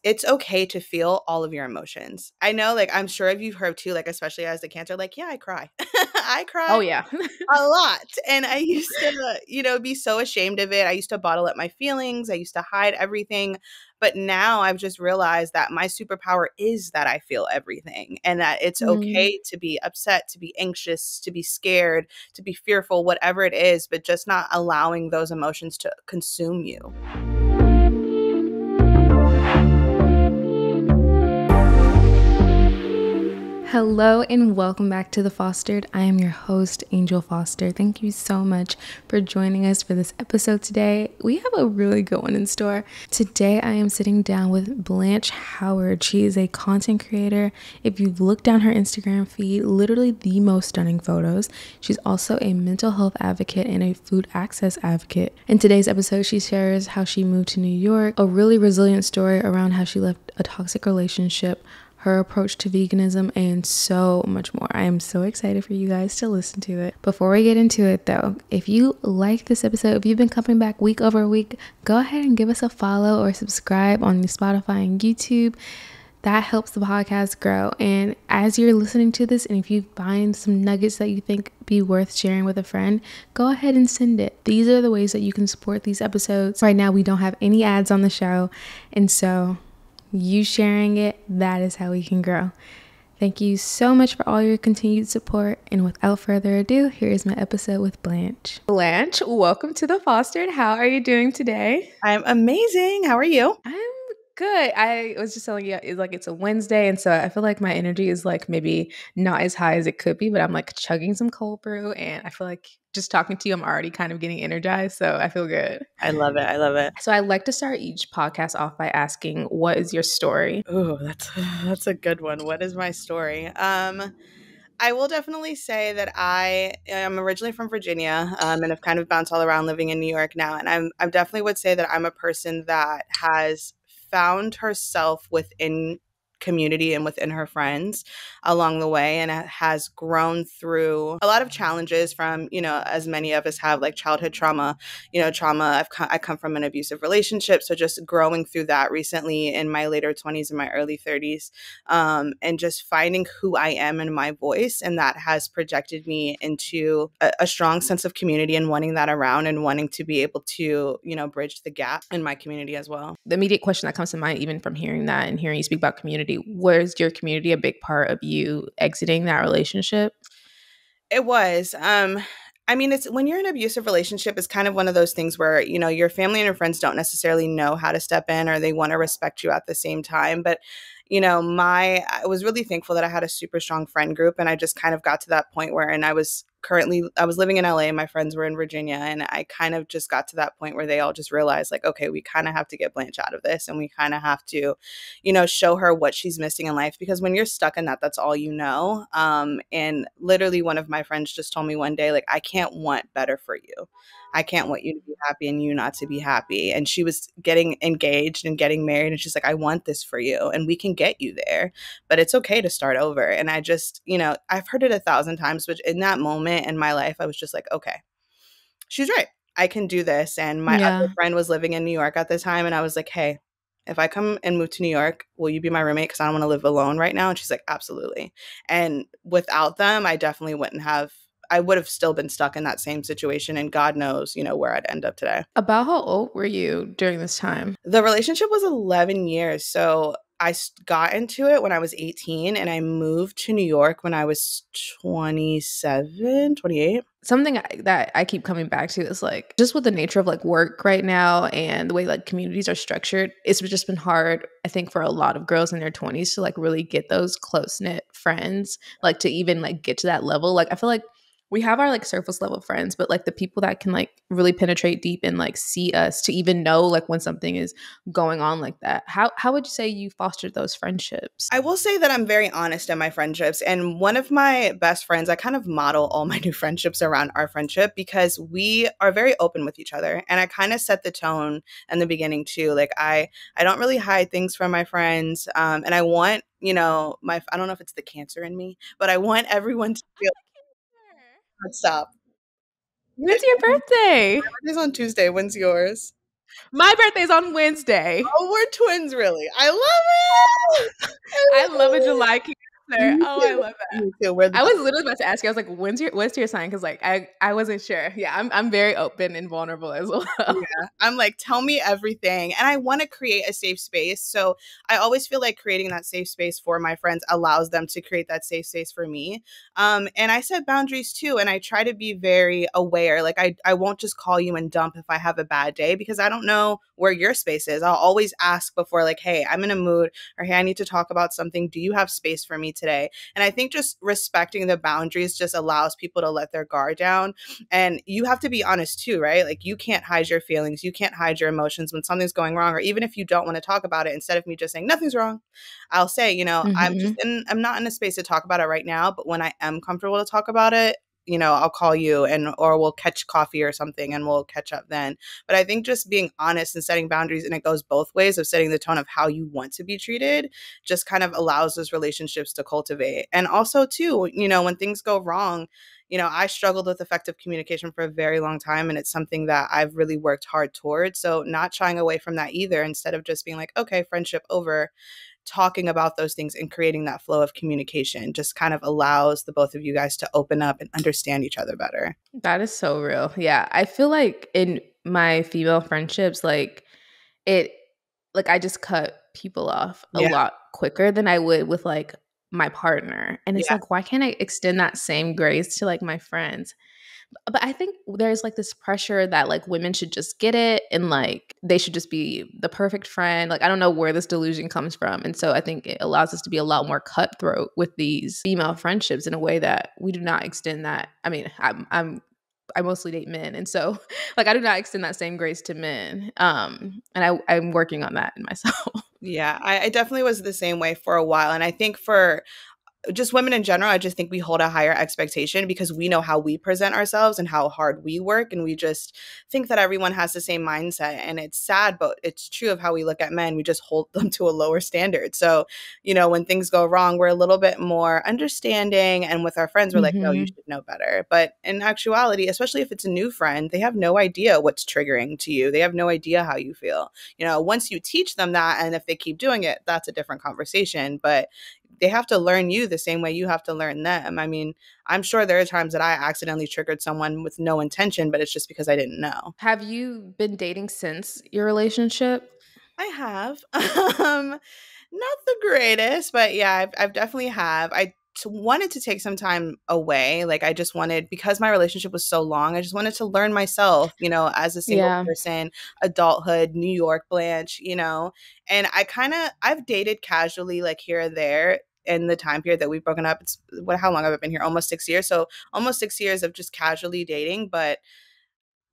it's okay to feel all of your emotions. I know, like, I'm sure if you've heard too, like, especially as a Cancer, like, yeah, I cry. I cry Oh yeah. a lot. And I used to, be so ashamed of it. I used to bottle up my feelings. I used to hide everything. But now I've just realized that my superpower is that I feel everything and that it's Mm. okay to be upset, to be anxious, to be scared, to be fearful, whatever it is, but just not allowing those emotions to consume you. Hello and welcome back to The Fostered. I am your host, Angel Foster. Thank you so much for joining us for this episode today. We have a really good one in store. Today, I am sitting down with Blanche Howard. She is a content creator. If you look down her Instagram feed, literally the most stunning photos. She's also a mental health advocate and a food access advocate. In today's episode, she shares how she moved to New York, a really resilient story around how she left a toxic relationship, her approach to veganism, and so much more. I am so excited for you guys to listen to it. Before we get into it though, if you like this episode, if you've been coming back week over week, go ahead and give us a follow or subscribe on Spotify and YouTube. That helps the podcast grow. And as you're listening to this, and if you find some nuggets that you think be worth sharing with a friend, go ahead and send it. These are the ways that you can support these episodes. Right now, we don't have any ads on the show, and so you sharing it, that is how we can grow. Thank you so much for all your continued support. And without further ado, here is my episode with Blanche. Blanche, welcome to The Fostered. How are you doing today? I'm amazing. How are you? I'm good. I was just telling you, it's a Wednesday, and so I feel like my energy is like maybe not as high as it could be, but I'm like chugging some cold brew, and I feel like just talking to you, I'm already kind of getting energized, so I feel good. I love it. I love it. So I like to start each podcast off by asking, what is your story? Oh, that's a good one. What is my story? I will definitely say that I am originally from Virginia, and I've kind of bounced all around living in New York now. And I definitely would say that I'm a person that has found herself within community and within her friends along the way, and has grown through a lot of challenges from, as many of us have, like childhood trauma, I come from an abusive relationship. So just growing through that recently in my later 20s and my early 30s, and just finding who I am and my voice. And that has projected me into a strong sense of community and wanting that around and wanting to be able to, bridge the gap in my community as well. The immediate question that comes to mind, even from hearing that and hearing you speak about community, was your community a big part of you exiting that relationship? It was. I mean, it's when you're in an abusive relationship, it's kind of one of those things where, your family and your friends don't necessarily know how to step in, or they want to respect you at the same time. But, I was really thankful that I had a super strong friend group, and I just kind of got to that point where, and I was living in LA, my friends were in Virginia, and I kind of just got to that point where they all just realized, like, okay, we kind of have to get Blanche out of this, and we kind of have to, show her what she's missing in life, because when you're stuck in that, that's all you know. And literally one of my friends just told me one day, like, I can't want better for you. I can't want you to be happy and you not to be happy. And she was getting engaged and getting married, and she's like, I want this for you, and we can get you there, but it's okay to start over. And I just, I've heard it 1,000 times, but in that moment in my life, I was just like, okay, she's right. I can do this. And my other Yeah. friend was living in New York at the time, and I was like, hey, if I come and move to New York, will you be my roommate? Because I don't want to live alone right now. And she's like, absolutely. And without them, I would have still been stuck in that same situation. And God knows, where I'd end up today. About how old were you during this time? The relationship was 11 years. So I got into it when I was 18, and I moved to New York when I was 27, 28. Something that I keep coming back to is like, just with the nature of like work right now and the way like communities are structured, it's just been hard, I think, for a lot of girls in their 20s to like really get those close-knit friends, like to even like get to that level. Like I feel like we have our like surface level friends, but like the people that can like really penetrate deep and like see us to even know like when something is going on like that. How would you say you fostered those friendships? I will say that I'm very honest in my friendships. And one of my best friends, I kind of model all my new friendships around our friendship, because we are very open with each other. And I kind of set the tone in the beginning too. Like I don't really hide things from my friends. And I want, I don't know if it's the Cancer in me, but I want everyone to feel stop. When's your birthday? It's on Tuesday. When's yours? My birthday's on Wednesday. Oh, we're twins, really. I love it. I I love love a it. July Cancer. Me Oh, I too. love that. Me too. We're the I was literally about to ask you. I was like, what's your sign? Because like I wasn't sure. Yeah, I'm very open and vulnerable as well. Yeah. I'm like, tell me everything. And I want to create a safe space. So I always feel like creating that safe space for my friends allows them to create that safe space for me. And I set boundaries too. And I try to be very aware. Like, I won't just call you and dump if I have a bad day because I don't know where your space is. I'll always ask before, like, hey, I'm in a mood, or hey, I need to talk about something. Do you have space for me today? And I think just respecting the boundaries just allows people to let their guard down. And you have to be honest too, right? Like, you can't hide your feelings, you can't hide your emotions when something's going wrong, or even if you don't want to talk about it, instead of me just saying nothing's wrong, I'll say, Hmm. I'm not in a space to talk about it right now, but when I am comfortable to talk about it, I'll call you, and or we'll catch coffee or something and we'll catch up then. But I think just being honest and setting boundaries, and it goes both ways of setting the tone of how you want to be treated, just kind of allows those relationships to cultivate. And also too, when things go wrong, I struggled with effective communication for a very long time, and it's something that I've really worked hard towards. So, not shying away from that either, instead of just being like, okay, friendship over, talking about those things and creating that flow of communication just kind of allows the both of you guys to open up and understand each other better. That is so real. Yeah, I feel like in my female friendships, it, I just cut people off a Yeah. lot quicker than I would with like my partner, and it's Yeah. like, why can't I extend that same grace to like my friends? But I think there's like this pressure that like women should just get it and like they should just be the perfect friend. Like I don't know where this delusion comes from. And so I think it allows us to be a lot more cutthroat with these female friendships in a way that we do not extend that. I mean, I mostly date men. And so like I do not extend that same grace to men. And I'm working on that in myself. Yeah, I definitely was the same way for a while. And I think for just women in general, I just think we hold a higher expectation because we know how we present ourselves and how hard we work. And we just think that everyone has the same mindset. And it's sad, but it's true of how we look at men. We just hold them to a lower standard. So, when things go wrong, we're a little bit more understanding. And with our friends, we're like, no, you Hmm. should know better. But in actuality, especially if it's a new friend, they have no idea what's triggering to you. They have no idea how you feel. Once you teach them that, and if they keep doing it, that's a different conversation. But they have to learn you the same way you have to learn them. I mean, I'm sure there are times that I accidentally triggered someone with no intention, but it's just because I didn't know. Have you been dating since your relationship? I have. Not the greatest, but yeah, I've definitely have. Wanted to take some time away. Like, I just wanted, because my relationship was so long, I just wanted to learn myself, as a single Yeah. person, adulthood, New York, Blanche. And I've dated casually, like, here or there in the time period that we've broken up. How long have I been here? Almost 6 years. So almost 6 years of just casually dating. But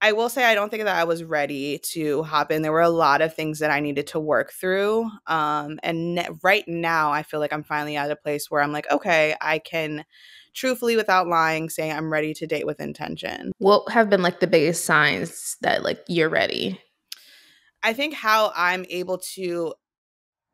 I will say I don't think that I was ready to hop in. There were a lot of things that I needed to work through. Right now, I feel like I'm finally at a place where I'm like, okay, I can truthfully, without lying, say I'm ready to date with intention. What have been like the biggest signs that like you're ready? I think how I'm able to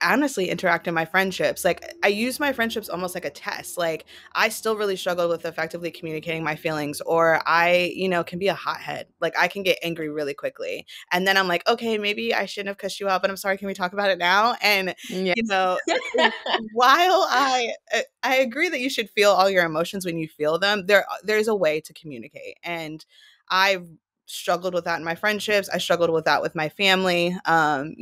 honestly interact in my friendships. Like, I use my friendships almost like a test. Like, I still really struggle with effectively communicating my feelings, or I, can be a hothead. Like, I can get angry really quickly. And then I'm like, okay, maybe I shouldn't have cussed you out, but I'm sorry. Can we talk about it now? And, Yeah. you know, while I agree that you should feel all your emotions when you feel them, there's a way to communicate. And I struggled with that in my friendships. I struggled with that with my family. And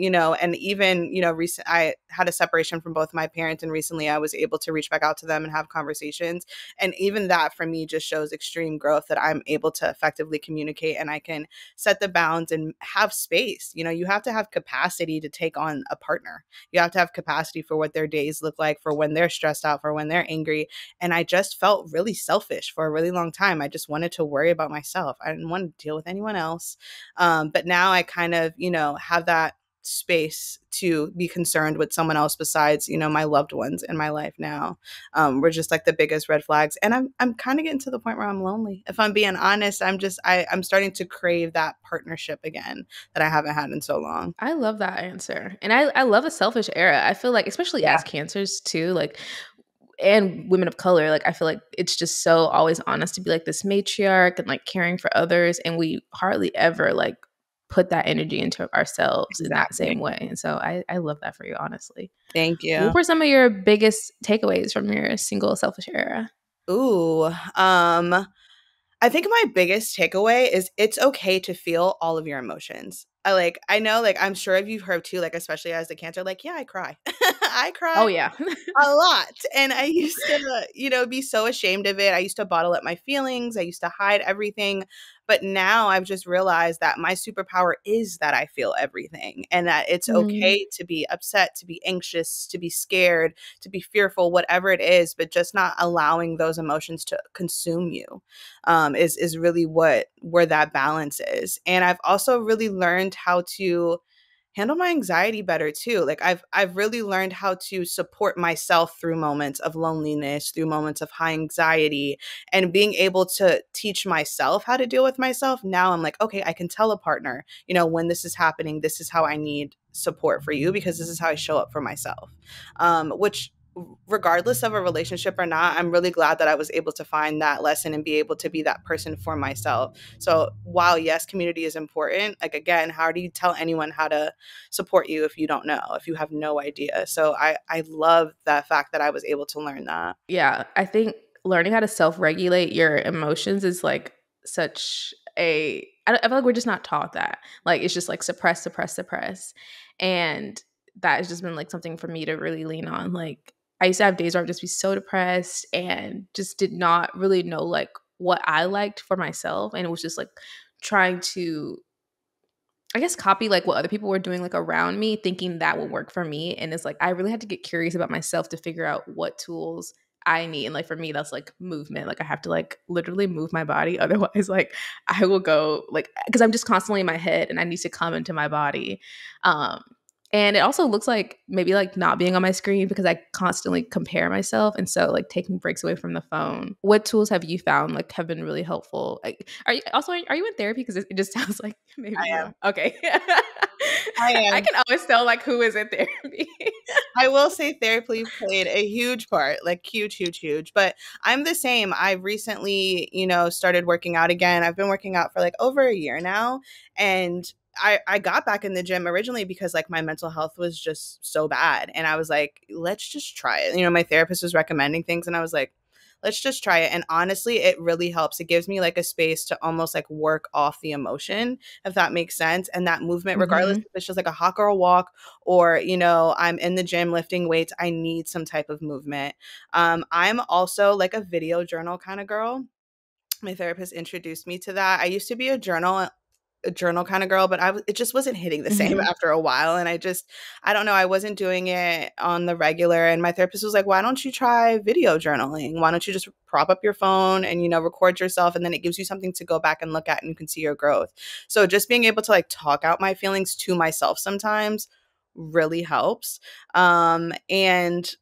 even, recent I had a separation from both my parents, and recently I was able to reach back out to them and have conversations. And even that for me just shows extreme growth, that I'm able to effectively communicate and I can set the bounds and have space. You have to have capacity to take on a partner. You have to have capacity for what their days look like, for when they're stressed out, for when they're angry. And I just felt really selfish for a really long time. I just wanted to worry about myself. I didn't want to deal with anyone else. But now I kind of, have that space to be concerned with someone else besides, my loved ones in my life now. We're just like the biggest red flags. And I'm kind of getting to the point where I'm lonely. If I'm being honest, I'm starting to crave that partnership again that I haven't had in so long. I love that answer. And I love a selfish era. I feel like, especially Yeah. as cancers too, like, and women of color, like, I feel like it's just so always on us to be like this matriarch and like caring for others. And we hardly ever like put that energy into ourselves in that Exactly. same way. And so I love that for you, honestly. Thank What you. were some of your biggest takeaways from your single selfish era? Ooh, I think my biggest takeaway is it's okay to feel all of your emotions. I know, like, I'm sure if you've heard too, like, especially as a Cancer, like, yeah, I cry. I cry Oh yeah. a lot. And I used to, be so ashamed of it. I used to bottle up my feelings. I used to hide everything. But now I've just realized that my superpower is that I feel everything and that it's Mm, okay to be upset, to be anxious, to be scared, to be fearful, whatever it is, but just not allowing those emotions to consume you is really where that balance is. And I've also really learned how to handle my anxiety better too. Like I've really learned how to support myself through moments of loneliness, through moments of high anxiety, and being able to teach myself how to deal with myself. Now I'm like, okay, I can tell a partner, when this is happening, this is how I need support for you because this is how I show up for myself. Which regardless of a relationship or not, I'm really glad that I was able to find that lesson and be able to be that person for myself. So while yes, community is important, like again, how do you tell anyone how to support you if you don't know, if you have no idea? So I love that fact that I was able to learn that. yeah, I think learning how to self-regulate your emotions is like such a I feel like we're just not taught that. Like it's just like suppress, suppress, suppress. And that has just been like something for me to really lean on. Like I used to have days where I'd just be so depressed and just did not really know like what I liked for myself. And it was just like trying to I guess copy like what other people were doing like around me, thinking that would work for me. And it's like I really had to get curious about myself to figure out what tools I need. And like for me, that's like movement. Like I have to like literally move my body. Otherwise, like I will go like because I'm just constantly in my head and I need to come into my body. Um and it also looks like maybe like not being on my screen because I constantly compare myself. And so like taking breaks away from the phone. What tools have you found like have been really helpful? Like, are you in therapy? Because it just sounds like maybe I you am. are. Okay. I I am. can always tell like who is in therapy. I will say therapy played a huge part, like huge, huge, huge. But I'm the same. I've recently, started working out again. I've been working out for like over a year now. And I got back in the gym originally because like my mental health was just so bad. And I was like, let's just try it. My therapist was recommending things and I was like, let's just try it. And honestly, it really helps. It gives me like a space to almost like work off the emotion, if that makes sense. And that movement, regardless Hmm. if it's just like a hawk or a walk, or I'm in the gym lifting weights, I need some type of movement. I'm also like a video journal kind of girl. My therapist introduced me to that. I used to be a journal kind of girl, but it just wasn't hitting the same Hmm. after a while. And I don't know, I wasn't doing it on the regular. And my therapist was like, why don't you try video journaling? Why don't you just prop up your phone and, record yourself? And then it gives you something to go back and look at and you can see your growth. So just being able to like talk out my feelings to myself sometimes really helps. And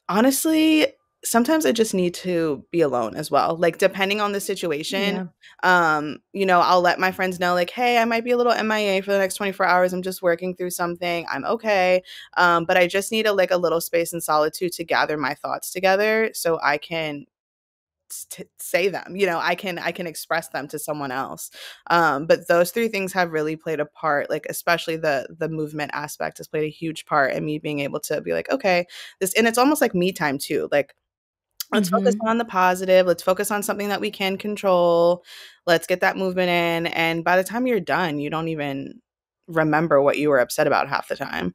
honestly, sometimes I just need to be alone as well. Like depending on the situation, Yeah. I'll let my friends know like, "Hey, I might be a little MIA for the next 24 hours. I'm just working through something. I'm okay." But I just need a little space and solitude to gather my thoughts together so I can say them. I can express them to someone else. But those three things have really played a part, like especially the movement aspect has played a huge part in me being able to be like, okay, this, and it's almost like me time too. Like, let's focus Hmm. on the positive, let's focus on something that we can control, let's get that movement in, and by the time you're done you don't even remember what you were upset about half the time.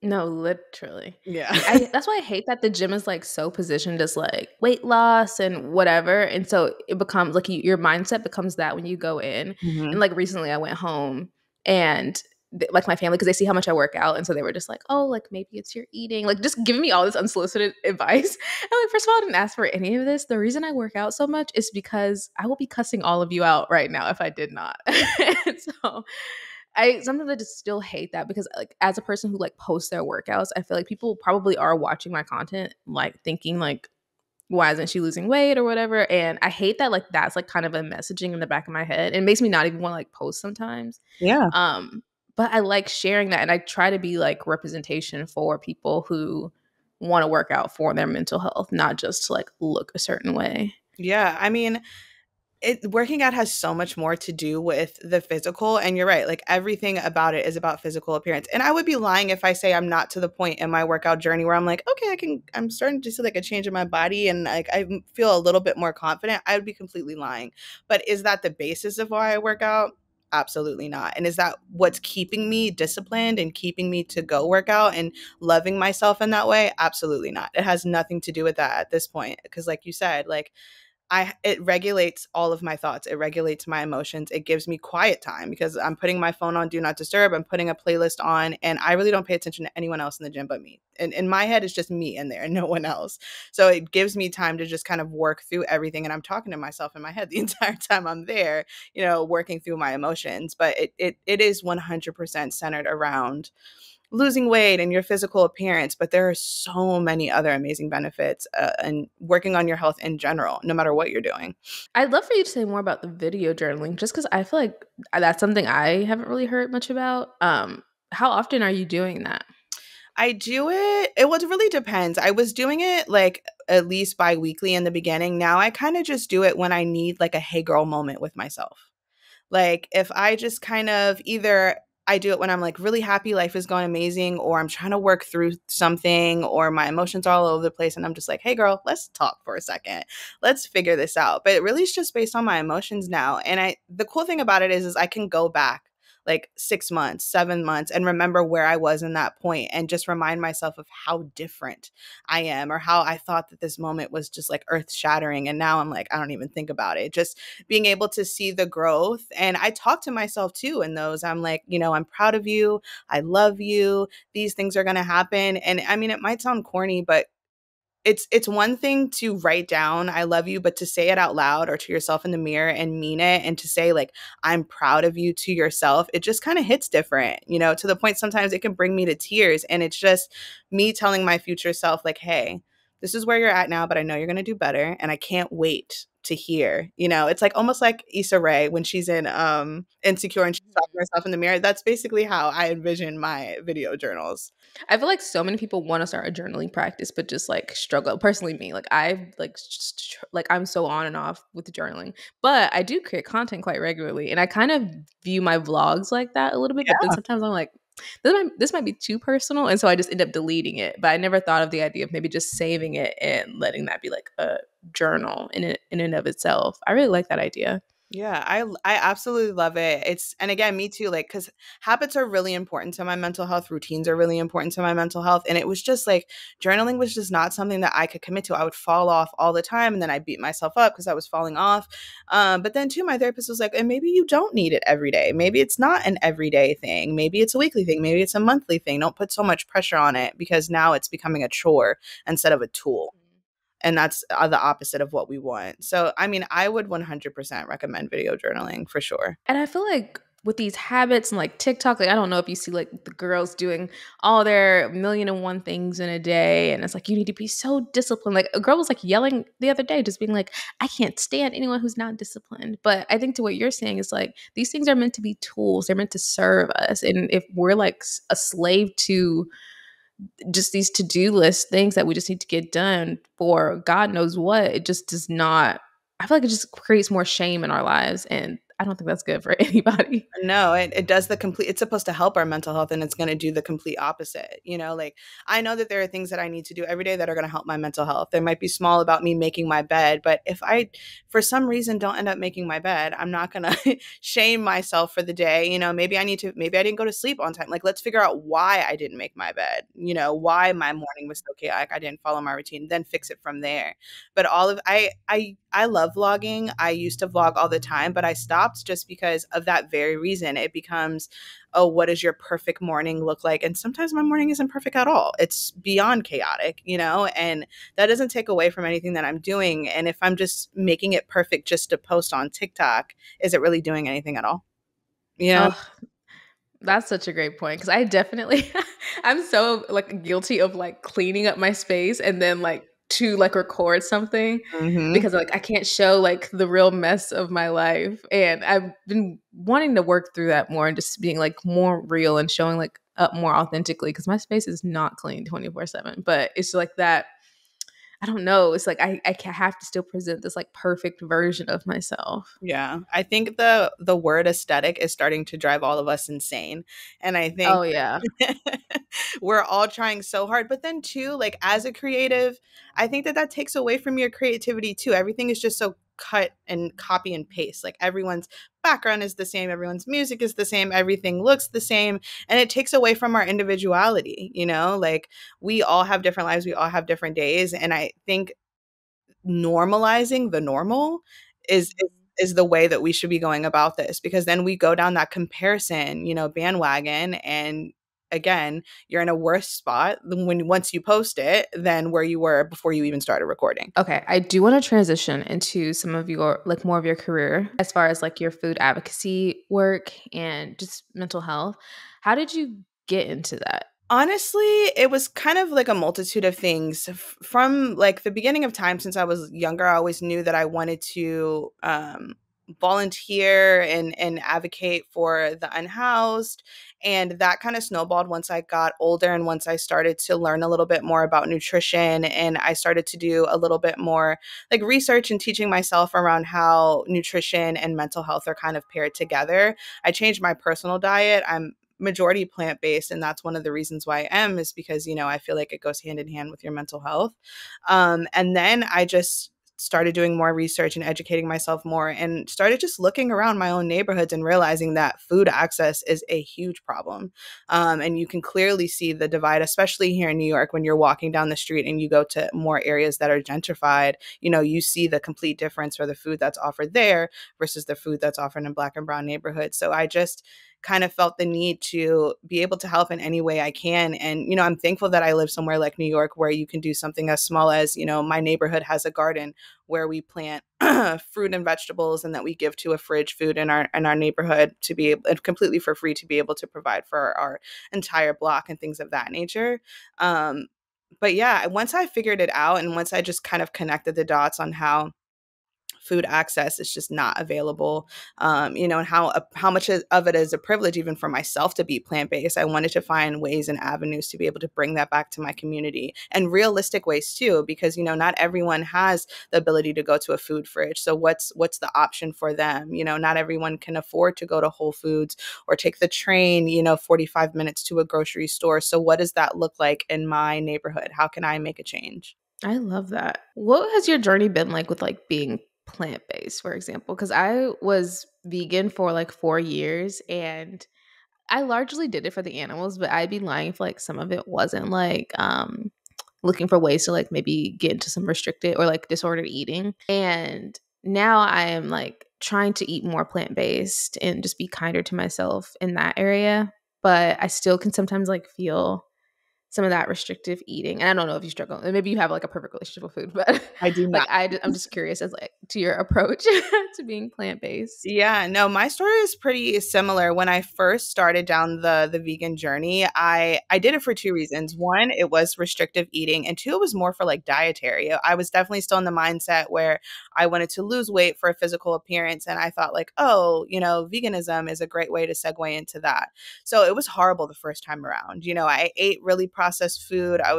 No, literally. Yeah. I that's why I hate that the gym is like so positioned as like weight loss and whatever. And so it becomes like your mindset becomes that when you go in. And Hmm. like recently I went home and like my family because they see how much I work out and so they were just like, "Oh, like maybe it's your eating." Like just giving me all this unsolicited advice. And like first of all, I didn't ask for any of this. The reason I work out so much is because I will be cussing all of you out right now if I did not. And so I sometimes I just still hate that because like as a person who like posts their workouts, I feel like people probably are watching my content like thinking like why isn't she losing weight or whatever, and I hate that like that's like kind of a messaging in the back of my head. It makes me not even want to like post sometimes. Yeah. Um but I like sharing that and I try to be like representation for people who want to work out for their mental health, not just to like look a certain way. Yeah, I mean, Working out has so much more to do with the physical, and you're right, like everything about it is about physical appearance. And I would be lying if I say I'm not to the point in my workout journey where I'm like, okay, I'm starting to see like a change in my body and like I feel a little bit more confident. I would be completely lying. But is that the basis of why I work out? Absolutely not. And is that what's keeping me disciplined and keeping me to go work out and loving myself in that way? Absolutely not. It has nothing to do with that at this point, because like you said, like it regulates all of my thoughts. It regulates my emotions. It gives me quiet time because I'm putting my phone on do not disturb. I'm putting a playlist on, and I really don't pay attention to anyone else in the gym but me. And in my head, it's just me in there and no one else. So it gives me time to just kind of work through everything. And I'm talking to myself in my head the entire time I'm there, working through my emotions. But it is 100% centered around losing weight and your physical appearance, but there are so many other amazing benefits and working on your health in general, no matter what you're doing. I'd love for you to say more about the video journaling, just because I feel like that's something I haven't really heard much about. How often are you doing that? I do it well, it really depends. I was doing it like at least bi-weekly in the beginning. Now I kind of just do it when I need like a hey girl moment with myself. Like if I just kind of either I do it when I'm like really happy, life is going amazing, or I'm trying to work through something, or my emotions are all over the place, and I'm just like, hey girl, let's talk for a second. Let's figure this out. But it really is just based on my emotions now. And the cool thing about it is I can go back like 6 months, 7 months, and remember where I was in that point and just remind myself of how different I am or how I thought that this moment was just like earth shattering. And now I'm like, I don't even think about it. Just being able to see the growth. And I talk to myself too in those. I'm like, I'm proud of you. I love you. These things are going to happen. And I mean, it might sound corny, but it's one thing to write down I love you, but to say it out loud or to yourself in the mirror and mean it, and to say like I'm proud of you to yourself, it just kind of hits different, to the point sometimes it can bring me to tears. And it's just me telling my future self like, hey, this is where you're at now, but I know you're going to do better, and I can't wait to hear. It's like almost like Issa Rae when she's in Insecure and she's talking to herself in the mirror. That's basically how I envision my video journals. I feel like so many people want to start a journaling practice, but just like struggle. Personally, me, like I like I'm so on and off with journaling, but I do create content quite regularly, and I kind of view my vlogs like that a little bit. But then sometimes I'm like, this might be too personal, and so I just end up deleting it. But I never thought of the idea of maybe just saving it and letting that be like a journal in and of itself. I really like that idea. Yeah, I absolutely love it. And again, me too, like, because habits are really important to my mental health, routines are really important to my mental health. And it was just like journaling was just not something that I could commit to. I would fall off all the time, and then I beat myself up because I was falling off. But then too, my therapist was like, and maybe you don't need it every day. Maybe it's not an everyday thing. Maybe it's a weekly thing. Maybe it's a monthly thing. Don't put so much pressure on it, because now it's becoming a chore instead of a tool. And that's the opposite of what we want. So, I mean, I would 100% recommend video journaling for sure. And I feel like with these habits and like TikTok, like I don't know if you see like the girls doing all their million and one things in a day, and it's like you need to be so disciplined. Like a girl was like yelling the other day, just being like, I can't stand anyone who's not disciplined. But I think to what you're saying is like these things are meant to be tools. They're meant to serve us. And if we're like a slave to just these to-do list things that we just need to get done for God knows what, it just does not, I feel like it just creates more shame in our lives, and I don't think that's good for anybody. No, it does the complete, it's supposed to help our mental health, and it's going to do the complete opposite. Like I know that there are things that I need to do every day that are going to help my mental health. They might be small about me making my bed, but if I, for some reason, don't end up making my bed, I'm not going to shame myself for the day. Maybe maybe I didn't go to sleep on time. Like, let's figure out why I didn't make my bed, why my morning was so chaotic. I didn't follow my routine, then fix it from there. But I love vlogging. I used to vlog all the time, but I stopped just because of that very reason. It becomes, oh, what does your perfect morning look like? And sometimes my morning isn't perfect at all. It's beyond chaotic, and that doesn't take away from anything that I'm doing. And if I'm just making it perfect just to post on TikTok, is it really doing anything at all? Yeah. Oh, that's such a great point, because I definitely I'm so like guilty of like cleaning up my space and then like to like record something, Hmm. because like I can't show like the real mess of my life, and I've been wanting to work through that more and just being like more real and showing like up more authentically, because my space is not clean 24/7, but it's like that I don't know. It's like have to still present this like perfect version of myself. Yeah, I think the word aesthetic is starting to drive all of us insane. And I think Oh yeah. we're all trying so hard, but then too, like as a creative, I think that that takes away from your creativity too. Everything is just so cut and copy and paste. Like everyone's background is the same, everyone's music is the same, everything looks the same, and it takes away from our individuality, you know? Like we all have different lives, we all have different days, and I think normalizing the normal is the way that we should be going about this, because then we go down that comparison, you know, bandwagon, and again, you're in a worse spot when once you post it than where you were before you even started recording. Okay, I do want to transition into some of your like more of your career as far as like your food advocacy work and just mental health. How did you get into that? Honestly, it was kind of like a multitude of things. From like the beginning of time, since I was younger, I always knew that I wanted to volunteer and advocate for the unhoused. And that kind of snowballed once I got older and once I started to learn a little bit more about nutrition. And I started to do a little bit more like research and teaching myself around how nutrition and mental health are kind of paired together. I changed my personal diet. I'm majority plant-based, and that's one of the reasons why I am, is because, you know, I feel like it goes hand in hand with your mental health. And then I just started doing more research and educating myself more, and started just looking around my own neighborhoods and realizing that food access is a huge problem. And you can clearly see the divide, especially here in New York. When you're walking down the street and you go to more areas that are gentrified, you know, you see the complete difference for the food that's offered there versus the food that's offered in Black and brown neighborhoods. So I just kind of felt the need to be able to help in any way I can. And, you know, I'm thankful that I live somewhere like New York where you can do something as small as, you know, my neighborhood has a garden where we plant fruit and vegetables, and that we give to a fridge food in our neighborhood to be able, completely for free, to be able to provide for our entire block and things of that nature. Um, but yeah, once I figured it out, and once I just kind of connected the dots on how food access is just not available, you know, and how much of it is a privilege even for myself to be plant-based. I wanted to find ways and avenues to be able to bring that back to my community, and realistic ways too, because, you know, not everyone has the ability to go to a food fridge. So what's the option for them? You know, not everyone can afford to go to Whole Foods or take the train, you know, 45 minutes to a grocery store. So what does that look like in my neighborhood? How can I make a change? I love that. What has your journey been like with like being plant-based, for example? Because I was vegan for like 4 years and I largely did it for the animals, but I'd be lying if like some of it wasn't like looking for ways to like maybe get into some restricted or like disordered eating. And now I am like trying to eat more plant-based and just be kinder to myself in that area. But I still can sometimes like feel some of that restrictive eating. And I don't know if you struggle. And maybe you have like a perfect relationship with food, but I do not. like I'm just curious as like to your approach to being plant based. Yeah, no, my story is pretty similar. When I first started down the vegan journey, I did it for two reasons. One, it was restrictive eating, and two, it was more for like dietary. I was definitely still in the mindset where I wanted to lose weight for a physical appearance, and I thought like, oh, you know, veganism is a great way to segue into that. So it was horrible the first time around. You know, I ate really processed food. I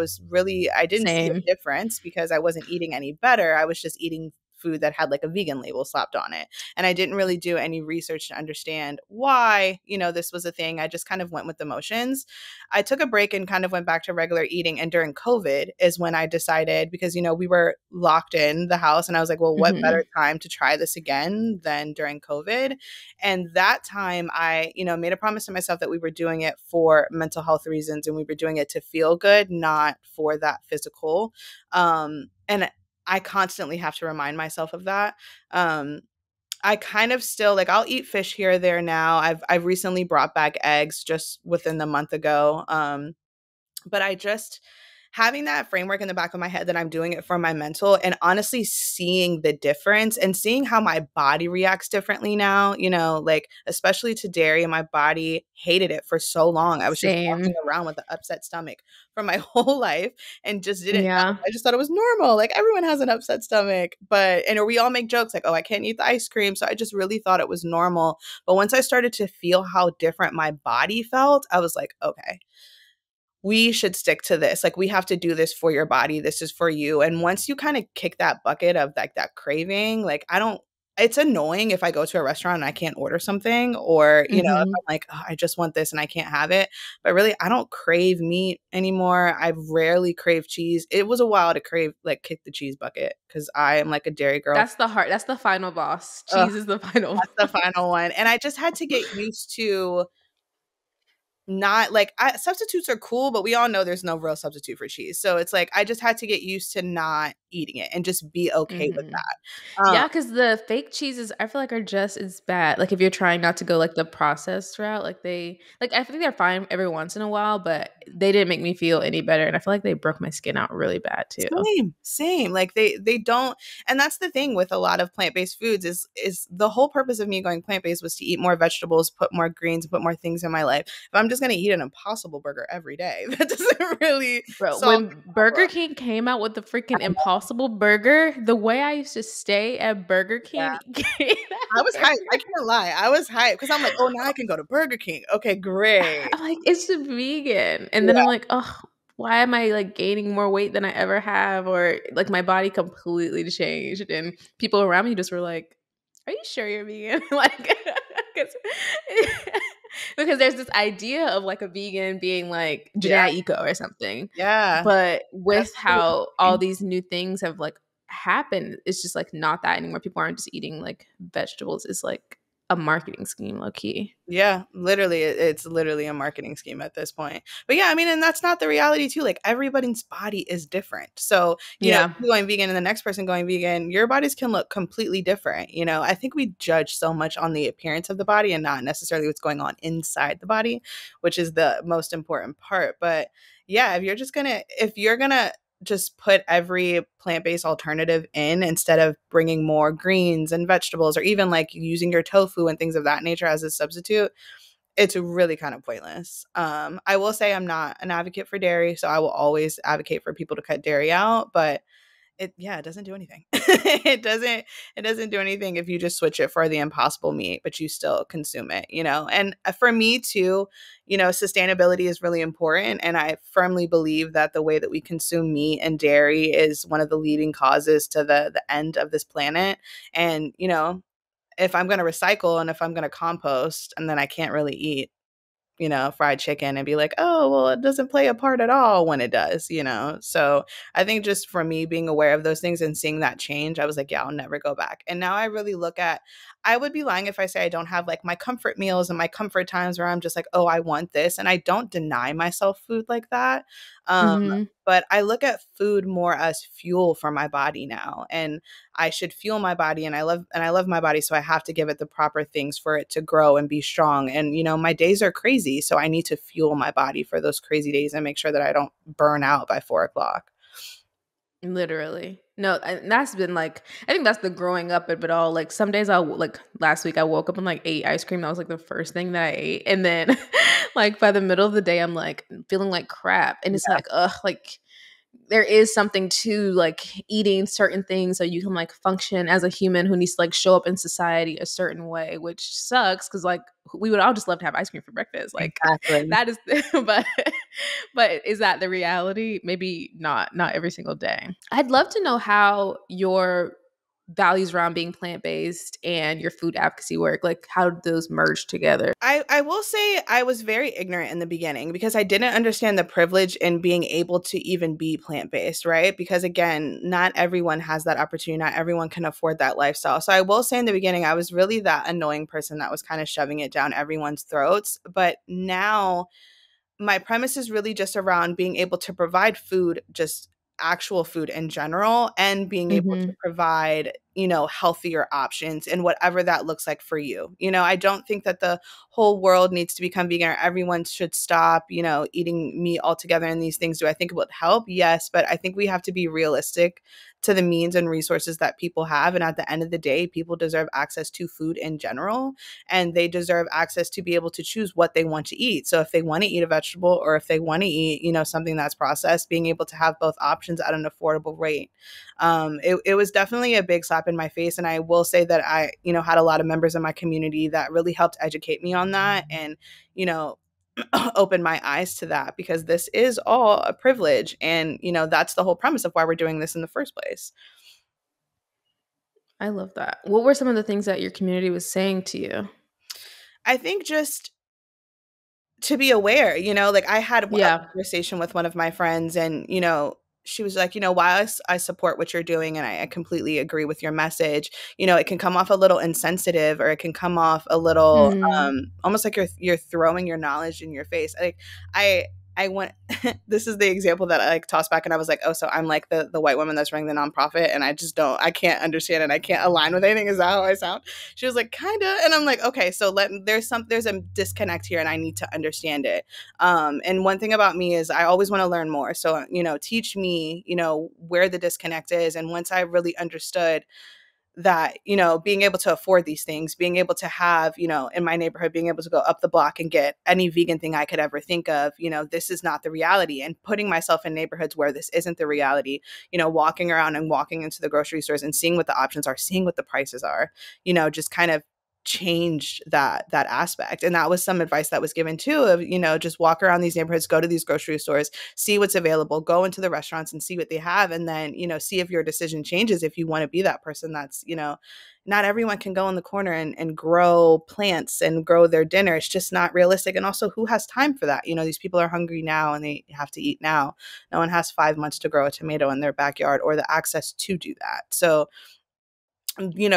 didn't see a Same. difference because I wasn't eating any better. I was just eating food that had like a vegan label slapped on it. And I didn't really do any research to understand why, you know, this was a thing. I just kind of went with the motions. I took a break and kind of went back to regular eating. And during COVID is when I decided, because, you know, we were locked in the house, and I was like, well, what Hmm. better time to try this again than during COVID? And that time I, you know, made a promise to myself that we were doing it for mental health reasons, and we were doing it to feel good, not for that physical. And I constantly have to remind myself of that. Um, I kind of still like I'll eat fish here or there now. I've recently brought back eggs just within the month ago. But I just having that framework in the back of my head that I'm doing it for my mental, and honestly seeing the difference and seeing how my body reacts differently now, you know, like especially to dairy, and my body hated it for so long. I was just walking Same. around with an upset stomach for my whole life and just didn't Yeah. know. I just thought it was normal. Like everyone has an upset stomach, but and or we all make jokes like, "Oh, I can't eat the ice cream." So I just really thought it was normal. But once I started to feel how different my body felt, I was like, "Okay, we should stick to this. Like, we have to do this for your body. This is for you. And once you kind of kick that bucket of like that craving, like, I don't, it's annoying if I go to a restaurant and I can't order something, or, you know, if Mm-hmm. I'm like, oh, I just want this and I can't have it. But really, I don't crave meat anymore. I rarely crave cheese. It was a while to crave, like, kick the cheese bucket because I am like a dairy girl. That's the final boss. Ugh, Cheese is the final that's the final one. And I just had to get used to not like substitutes are cool, but we all know there's no real substitute for cheese. So it's like I just had to get used to not eating it and just be okay with hmm that. Yeah, because the fake cheeses I feel like are just as bad. Like if you're trying not to go like the processed route, like I think they're fine every once in a while, but they didn't make me feel any better. And I feel like they broke my skin out really bad too. Same. Like they don't, and that's the thing with a lot of plant-based foods is the whole purpose of me going plant-based was to eat more vegetables, put more greens, put more things in my life. If I'm just gonna eat an Impossible Burger every day, that doesn't really Bro, solve when the Burger problem. King came out with the freaking Impossible Burger, the way I used to stay at Burger Yeah. King eating I that was hyped. I burger, can't lie. I was hyped because I'm like, oh, now I can go to Burger King. Okay, great. I'm like, it's a vegan. And then I'm Yeah. like, oh, why am I like gaining more weight than I ever have? Or like my body completely changed. And people around me just were like, are you sure you're vegan? Like, 'cause- because there's this idea of like a vegan being like Yeah. Janae Eco or something. Yeah. But That's with what how it all is. these new things have like happened, it's just like not that anymore. People aren't just eating like vegetables. It's like a marketing scheme, low key. Yeah, literally, it's literally a marketing scheme at this point. But yeah, I mean, and that's not the reality too. Like everybody's body is different. So, you know, Yeah. you going vegan and the next person going vegan, your bodies can look completely different. You know, I think we judge so much on the appearance of the body and not necessarily what's going on inside the body, which is the most important part. But yeah, if you're gonna just put every plant-based alternative in instead of bringing more greens and vegetables or even like using your tofu and things of that nature as a substitute, it's really kind of pointless. I will say I'm not an advocate for dairy, so I will always advocate for people to cut dairy out, but it doesn't do anything. It doesn't do anything if you just switch it for the Impossible meat, but you still consume it, you know. And for me too, you know, sustainability is really important, and I firmly believe that the way that we consume meat and dairy is one of the leading causes to the end of this planet. And you know, if I'm going to recycle and if I'm going to compost, and then I can't really eat, you know, fried chicken and be like, oh, well, it doesn't play a part at all when it does, you know? So I think just for me being aware of those things and seeing that change, I was like, yeah, I'll never go back. And now I really look at, I would be lying if I say I don't have like my comfort meals and my comfort times where I'm just like, oh, I want this. And I don't deny myself food like that. Um, Mm-hmm. but I look at food more as fuel for my body now. And I should fuel my body, and I love my body, so I have to give it the proper things for it to grow and be strong. And you know, my days are crazy, so I need to fuel my body for those crazy days and make sure that I don't burn out by 4 o'clock. Literally. No, and that's been like I think that's the growing up of it all. Like some days like last week I woke up and like ate ice cream. That was like the first thing that I ate. And then like by the middle of the day I'm like feeling like crap. And it's Yeah, like, ugh, like there is something to like eating certain things so you can like function as a human who needs to like show up in society a certain way, which sucks because like we would all just love to have ice cream for breakfast. Like exactly. that is but is that the reality? Maybe not every single day. I'd love to know how your values around being plant-based and your food advocacy work, like how did those merge together? I will say I was very ignorant in the beginning because I didn't understand the privilege in being able to even be plant-based, right? Because again, not everyone has that opportunity. Not everyone can afford that lifestyle. So I will say in the beginning, I was really that annoying person that was kind of shoving it down everyone's throats. But now my premise is really just around being able to provide food, just actual food in general, and being able to Mhm. provide, you know, healthier options and whatever that looks like for you. You know, I don't think that the whole world needs to become vegan or everyone should stop, you know, eating meat altogether and these things. Do I think it would help? Yes, but I think we have to be realistic to the means and resources that people have. And at the end of the day, people deserve access to food in general, and they deserve access to be able to choose what they want to eat. So if they want to eat a vegetable or if they want to eat, you know, something that's processed, being able to have both options at an affordable rate. It was definitely a big slap in my face. And I will say that I, you know, had a lot of members in my community that really helped educate me on that. And, you know, opened my eyes to that, because this is all a privilege. And, that's the whole premise of why we're doing this in the first place. I love that. What were some of the things that your community was saying to you? I think just to be aware, like I had a Yeah. conversation with one of my friends, and, she was like, while I support what you're doing and I completely agree with your message, it can come off a little insensitive, or it can come off a little Mm. almost like you're throwing your knowledge in your face. Like I I went this is the example that I like tossed back, and I was like, oh, so I'm like the white woman that's running the nonprofit, and I can't understand it. I can't align with anything. Is that how I sound? She was like, kinda. And I'm like, okay, so there's a disconnect here, and I need to understand it. And one thing about me is I always want to learn more. So, teach me, where the disconnect is. And once I really understood that, being able to afford these things, being able to have, in my neighborhood, being able to go up the block and get any vegan thing I could ever think of, this is not the reality. And putting myself in neighborhoods where this isn't the reality, walking around and walking into the grocery stores and seeing what the options are, seeing what the prices are, just kind of changed that aspect. And that was some advice that was given too, of, just walk around these neighborhoods, go to these grocery stores, see what's available, go into the restaurants and see what they have, and then, see if your decision changes, if you want to be that person that's, not everyone can go in the corner and grow plants and grow their dinner. It's just not realistic. And also, who has time for that? These people are hungry now and they have to eat now. No one has 5 months to grow a tomato in their backyard or the access to do that. So,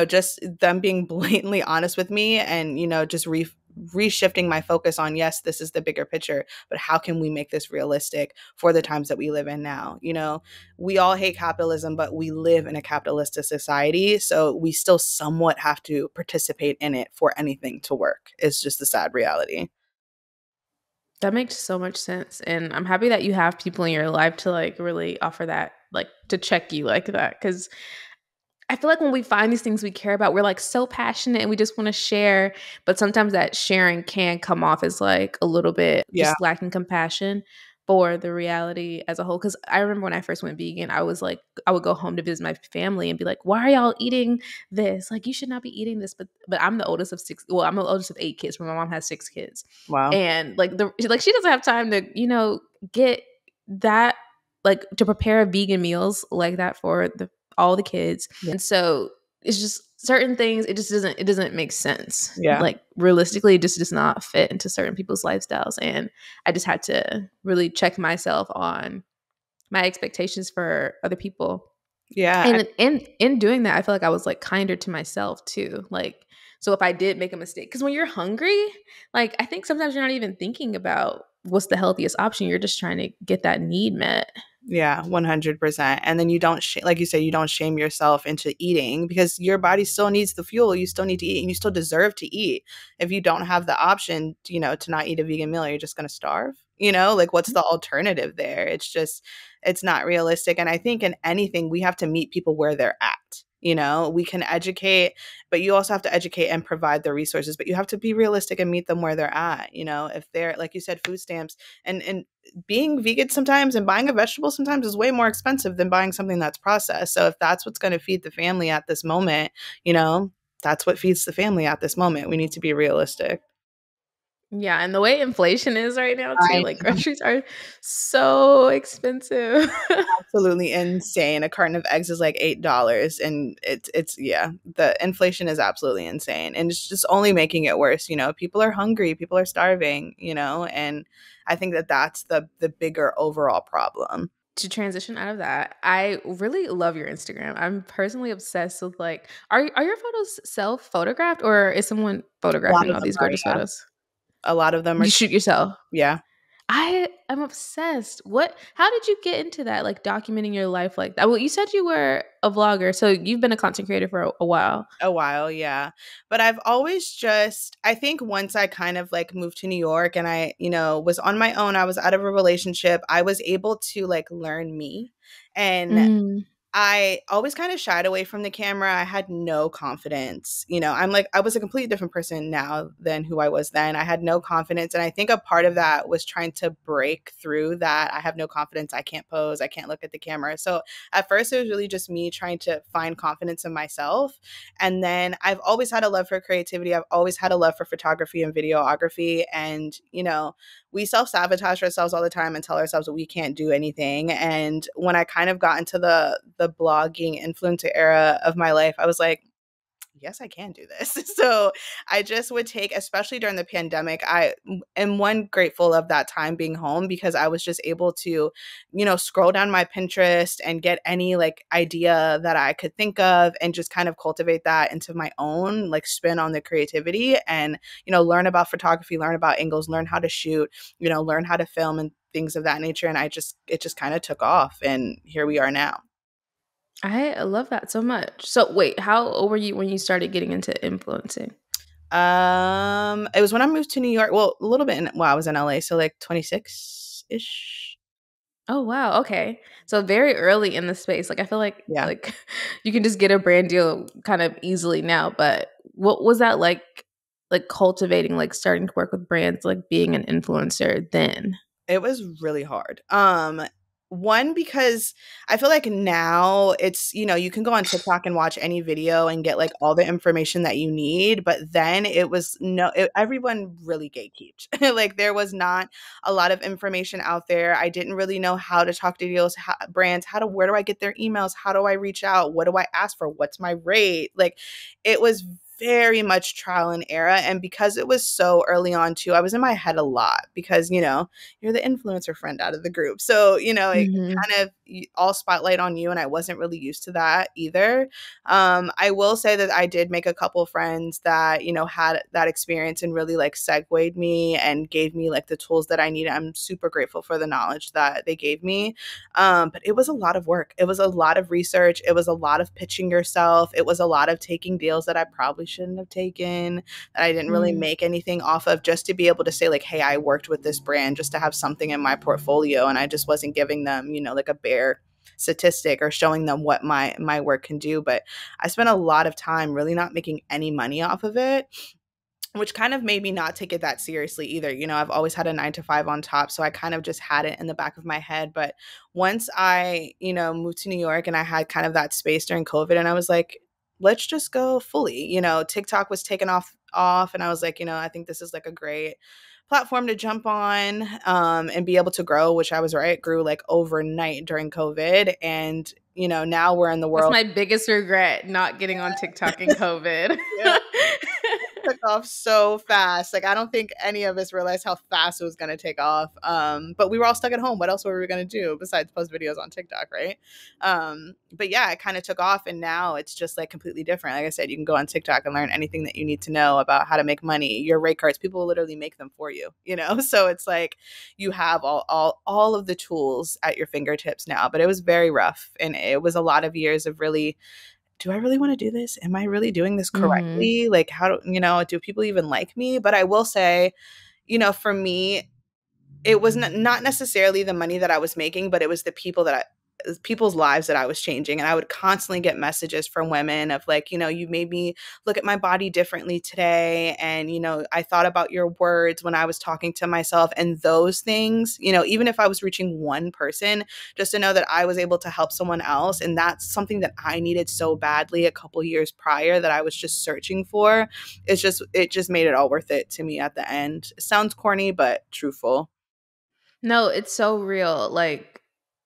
just them being blatantly honest with me, and, just reshifting my focus on, yes, this is the bigger picture, but how can we make this realistic for the times that we live in now? We all hate capitalism, but we live in a capitalistic society. So we still somewhat have to participate in it for anything to work. It's just the sad reality. That makes so much sense. And I'm happy that you have people in your life to like really offer that, like to check you like that. Cause I feel like when we find these things we care about, we're like so passionate and we just want to share. But sometimes that sharing can come off as like a little bit Yeah. just lacking compassion for the reality as a whole. Cause I remember when I first went vegan, I was like, I would go home to visit my family and be like, why are y'all eating this? Like, you should not be eating this. But I'm the oldest of six. Well, I'm the oldest of 8 kids, but my mom has 6 kids. Wow. And like she doesn't have time to, get that, like to prepare vegan meals like that for all the kids. Yeah. And so it's just certain things, it doesn't make sense. Yeah. Like realistically, it just does not fit into certain people's lifestyles. And I just had to really check myself on my expectations for other people. Yeah. And in doing that, I feel like I was like kinder to myself too. Like, so if I did make a mistake, because when you're hungry, like I think sometimes you're not even thinking about what's the healthiest option. You're just trying to get that need met. Yeah, 100%. And then you don't, like you said, you don't shame yourself into eating, because your body still needs the fuel. You still need to eat, and you still deserve to eat. If you don't have the option, to not eat a vegan meal, you're just going to starve. Like what's the alternative there? It's not realistic. And I think in anything, we have to meet people where they're at. We can educate, but you also have to educate and provide the resources, but you have to be realistic and meet them where they're at. If they're, like you said, food stamps, and being vegan sometimes and buying a vegetable sometimes is way more expensive than buying something that's processed. So if that's what's going to feed the family at this moment, that's what feeds the family at this moment. We need to be realistic. Yeah, and the way inflation is right now too, I like groceries are so expensive. Absolutely insane. A carton of eggs is like $8, and it's yeah, the inflation is absolutely insane, and it's just only making it worse. People are hungry, people are starving, and I think that that's the bigger overall problem. To transition out of that, I really love your Instagram. I'm personally obsessed with like, are your photos self photographed or is someone A lot photographing of all them these are, gorgeous yeah. photos? A lot of them are, You shoot yourself. yeah. I am obsessed. How did you get into that? Like documenting your life like that? Well, you said you were a vlogger, so you've been a content creator for a while. A while, yeah. But I've always I think once I kind of like moved to New York and I, was on my own, I was out of a relationship, I was able to like learn me. And Mm. I always kind of shied away from the camera. I had no confidence. I was a completely different person now than who I was then. I had no confidence. And I think a part of that was trying to break through that. I have no confidence. I can't pose. I can't look at the camera. So at first, it was really just me trying to find confidence in myself. And then I've always had a love for creativity. I've always had a love for photography and videography. And, we self-sabotage ourselves all the time and tell ourselves that we can't do anything. And when I kind of got into the blogging influencer era of my life, I was like, yes, I can do this. So I just would take, especially during the pandemic, I am one grateful of that time being home because I was just able to, scroll down my Pinterest and get any like idea that I could think of and just kind of cultivate that into my own like spin on the creativity and, learn about photography, learn about angles, learn how to shoot, learn how to film and things of that nature. And it just kind of took off and here we are now. I love that so much. So wait, how old were you when you started getting into influencing? It was when I moved to New York. Well, a little bit I was in LA, so like 26-ish. Oh wow, okay. So very early in the space. Like I feel Yeah. like you can just get a brand deal kind of easily now, but what was that like cultivating, like starting to work with brands, like being an influencer then? It was really hard. One, because I feel like now it's, you can go on TikTok and watch any video and get like all the information that you need. But then it was everyone really gatekeeped. Like there was not a lot of information out there. I didn't really know how to talk to deals, brands, where do I get their emails? How do I reach out? What do I ask for? What's my rate? Like it was very much trial and error. And because it was so early on too, I was in my head a lot because, you're the influencer friend out of the group. So, it Mhm. kind of all spotlight on you. And I wasn't really used to that either. I will say that I did make a couple friends that, had that experience and really like segued me and gave me like the tools that I needed. I'm super grateful for the knowledge that they gave me. But it was a lot of work. It was a lot of research. It was a lot of pitching yourself. It was a lot of taking deals that I probably shouldn't have taken, that I didn't really Mm. make anything off of, just to be able to say like, hey, I worked with this brand, just to have something in my portfolio. And I just wasn't giving them, like a bare statistic or showing them what my work can do. But I spent a lot of time really not making any money off of it, which kind of made me not take it that seriously either. I've always had a 9 to 5 on top. So I kind of just had it in the back of my head. But once I, moved to New York and I had kind of that space during COVID and I was like, let's just go fully. TikTok was taken off and I was like, I think this is like a great platform to jump on and be able to grow, which I was right, grew like overnight during COVID. And, now we're in the That's world. my biggest regret, not getting on TikTok in COVID. Yeah. Took off so fast. Like I don't think any of us realized how fast it was going to take off. But we were all stuck at home. What else were we going to do besides post videos on TikTok, right? But yeah, it kind of took off, and now it's just like completely different. Like I said, you can go on TikTok and learn anything that you need to know about how to make money. Your rate cards, people will literally make them for you. So it's like you have all of the tools at your fingertips now. But it was very rough, and it was a lot of years of really, do I really want to do this? Am I really doing this Mhm. correctly? Like, how do people even like me? But I will say, for me, it was not necessarily the money that I was making, but it was the people's lives that I was changing. And I would constantly get messages from women of like, you made me look at my body differently today. And, I thought about your words when I was talking to myself, and those things, even if I was reaching one person, just to know that I was able to help someone else. And that's something that I needed so badly a couple years prior that I was just searching for. It just made it all worth it to me at the end. It sounds corny, but truthful. No, it's so real. Like,